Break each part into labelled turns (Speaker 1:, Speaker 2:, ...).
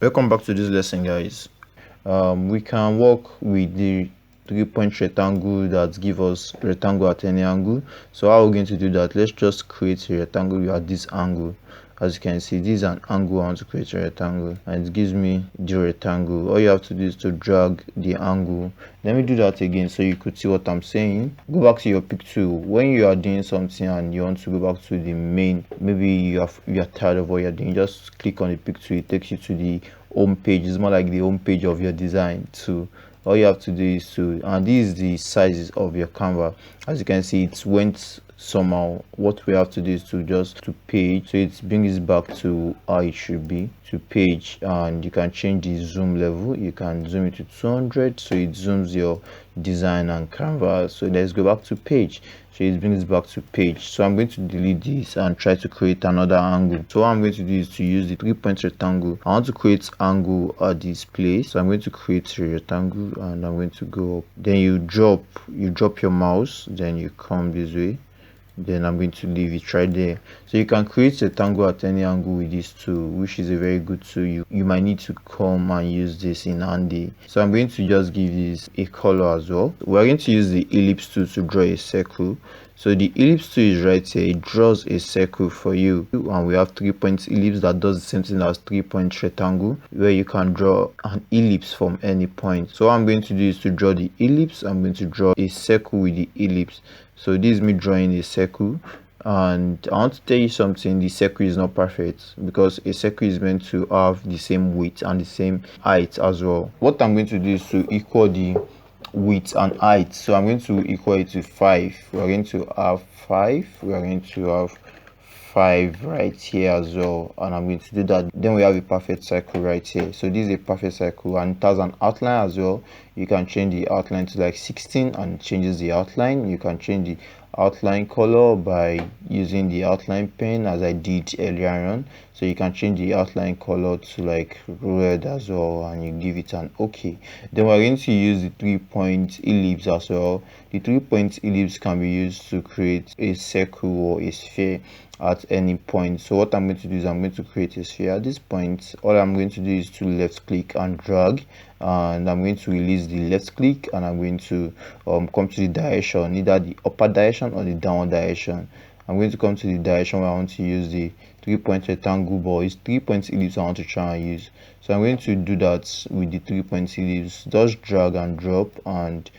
Speaker 1: Welcome back to this lesson, guys. We can work with the 3-point rectangle that give us rectangle at any angle. So how we're going to do that? Let's just create a rectangle at this angle. As you can see, this is an angle. I want to create a rectangle, and it gives me the rectangle. All you have to do is to drag the angle. Let me do that again so you could see what I'm saying. Go back to your pick tool. When you are doing something and you want to go back to the main, maybe you are tired of what you're doing, just click on the pick tool. It takes you to the home page. It's more like the home page of your design too. All you have to do is to, and this is the sizes of your canvas. As you can see, it went somehow. What we have to do is to just to page, so it brings it back to how it should be, to page. And you can change the zoom level. You can zoom it to 200, so it zooms your design and canvas. So let's go back to page. So it brings back to page. So I'm going to delete this and try to create another angle. So what I'm going to do is to use the 3-point rectangle. I want to create angle at this place. So I'm going to create a rectangle and I'm going to go up. Then you drop your mouse, then you come this way. Then I'm going to leave it right there. So you can create a rectangle at any angle with this tool, which is a very good tool. You might need to come and use this in handy. So I'm going to just give this a color as well. We're going to use the ellipse tool to draw a circle. So the ellipse tool is right here. It draws a circle for you, and we have 3-point ellipse that does the same thing as 3-point rectangle, where you can draw an ellipse from any point. So what I'm going to do is to draw the ellipse. I'm going to draw a circle with the ellipse. So this is me drawing a circle, and I want to tell you something. The circle is not perfect because a circle is meant to have the same width and the same height as well. What I'm going to do is to equal the width and height. So I'm going to equal it to 5. We're going to have 5. We are going to have 5 right here as well, and I'm going to do that. Then we have a perfect circle right here. So this is a perfect circle, and it has an outline as well. You can change the outline to like 16 and it changes the outline. You can change the outline color by using the outline pen, as I did earlier on. So you can change the outline color to like red as well, and you give it an OK. Then we're going to use the 3-point ellipse as well. The 3-point ellipse can be used to create a circle or a sphere at any point. So what I'm going to do is I'm going to create a sphere at this point. All I'm going to do is to left click and drag, and I'm going to release the left click, and I'm going to come to the direction, either the upper direction or the downward direction. I'm going to come to the direction where I want to use the 3-point rectangle, but it's 3-point ellipse I want to try and use. So I'm going to do that with the 3-point ellipse. Just drag and drop, and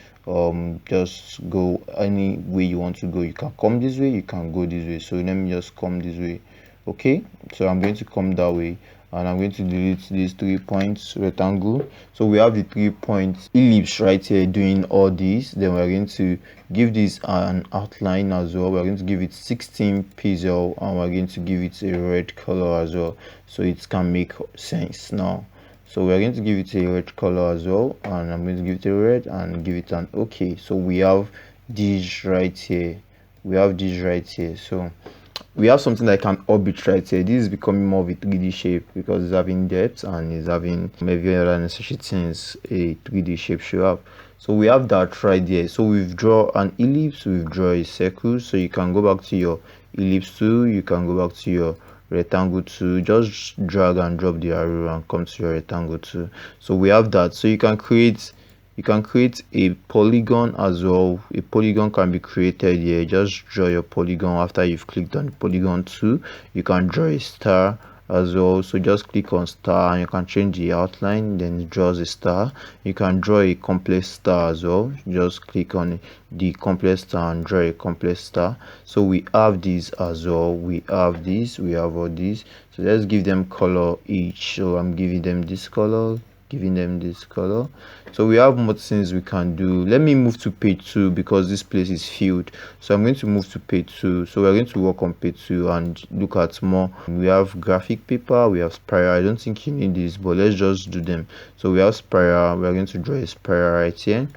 Speaker 1: just go any way you want to go. You can come this way, you can go this way. So let me just come this way. Okay, so I'm going to come that way, and I'm going to delete this 3-point rectangle. So we have the 3-point ellipse right here doing all this. Then we're going to give this an outline as well. We're going to give it 16 pixel, and we're going to give it a red color as well, so it can make sense now. So we're going to give it a red color as well, and I'm going to give it a red and give it an OK. So we have this right here. So we have something like an orbit right here. This is becoming more of a 3D shape because it's having depth and it's having maybe other necessary things a 3D shape should have. So we have that right there. So we've drawn an ellipse, we've drawn a circle. So you can go back to your ellipse tool, you can go back to your rectangle tool, just drag and drop the arrow and come to your rectangle tool. So we have that. So you can create a polygon as well. A polygon can be created here. Just draw your polygon. After you've clicked on the polygon tool, you can draw a star as well. So just click on star and you can change the outline, then it draws a star. You can draw a complex star as well. Just click on the complex star and draw a complex star. So we have these as well. We have this, we have all these. So let's give them color each. So I'm giving them this color, giving them this color. So we have more things we can do. Let me move to page 2 because this place is filled. So I'm going to move to page 2. So we're going to work on page 2 and look at more. We have graphic paper, we have spiral. I don't think you need this, but let's just do them. So we have spiral. We're going to draw a spiral right here,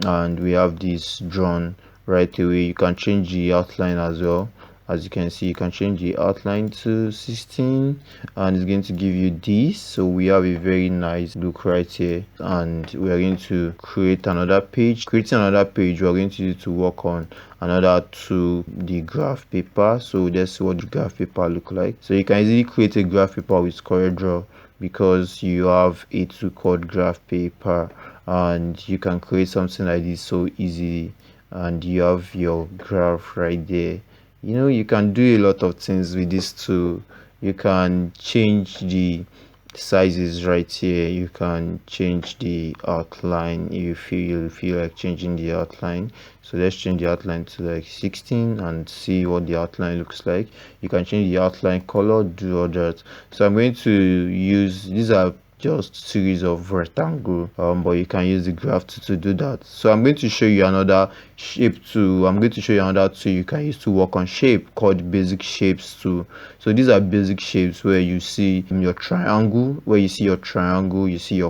Speaker 1: and we have this drawn right away. You can change the outline as well. As you can see, you can change the outline to 16 and it's going to give you this. So we have a very nice look right here, and we are going to create another page. Creating another page, we are going to use to work on another to the graph paper. So let's see what the graph paper look like. So you can easily create a graph paper with CorelDRAW. because you have a tool called graph paper, and you can create something like this so easily, and you have your graph right there. You can do a lot of things with this tool. You can change the sizes right here. You can change the outline if you feel like changing the outline. So let's change the outline to like 16 and see what the outline looks like. You can change the outline color, do all that. So I'm going to use, these are just series of rectangle, but you can use the graph to do that. So I'm going to show you another shape tool. I'm going to show you another tool you can use to work on shape called basic shapes tool. So these are basic shapes where you see your triangle, you see your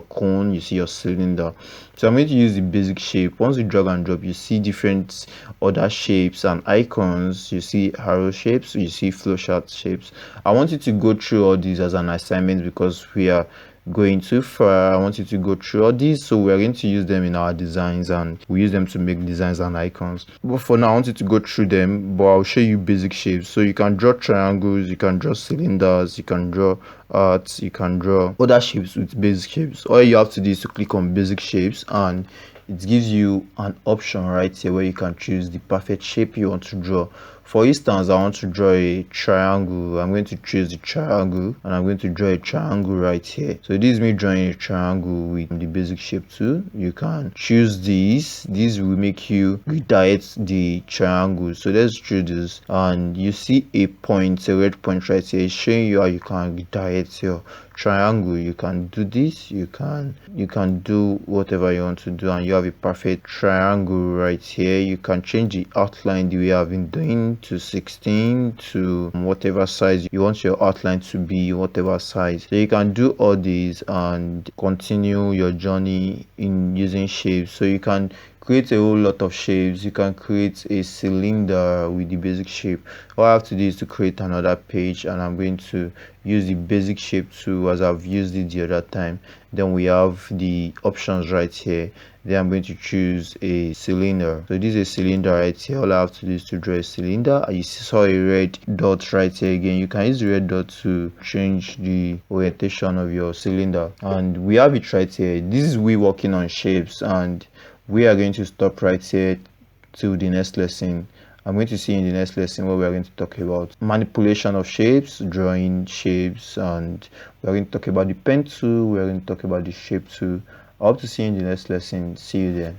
Speaker 1: cone, you see your cylinder. So I'm going to use the basic shape. Once you drag and drop, you see different other shapes and icons. You see arrow shapes, you see flowchart shapes. I want you to go through all these as an assignment because we are going too far. I want you to go through all these, so we're going to use them in our designs, and we use them to make designs and icons. But for now, I want you to go through them, but I'll show you basic shapes. So you can draw triangles, you can draw cylinders, you can draw arcs, you can draw other shapes with basic shapes. All you have to do is to click on basic shapes, and it gives you an option right here where you can choose the perfect shape you want to draw. For instance, I want to draw a triangle. I'm going to choose the triangle, and I'm going to draw a triangle right here. So this is me drawing a triangle with the basic shape tool. You can choose these. These will make you redirect the triangle. So let's choose this, and you see a point, a red point right here, showing you how you can redirect your triangle. You can do this, you can do whatever you want to do, and you have a perfect triangle right here. You can change the outline the way I've been doing to 16, to whatever size you want your outline to be, whatever size. So you can do all these and continue your journey in using shapes. So you can create a whole lot of shapes. You can create a cylinder with the basic shape. All I have to do is to create another page, and I'm going to use the basic shape tool as I've used it the other time. Then we have the options right here. Then I'm going to choose a cylinder. So this is a cylinder right here. All I have to do is to draw a cylinder. You saw a red dot right here again. You can use the red dot to change the orientation of your cylinder, and we have it right here. This is we working on shapes, and we are going to stop right here till the next lesson. I'm going to see in the next lesson where we are going to talk about manipulation of shapes, drawing shapes, and we are going to talk about the pen tool. We are going to talk about the shape tool. I hope to see you in the next lesson. See you there.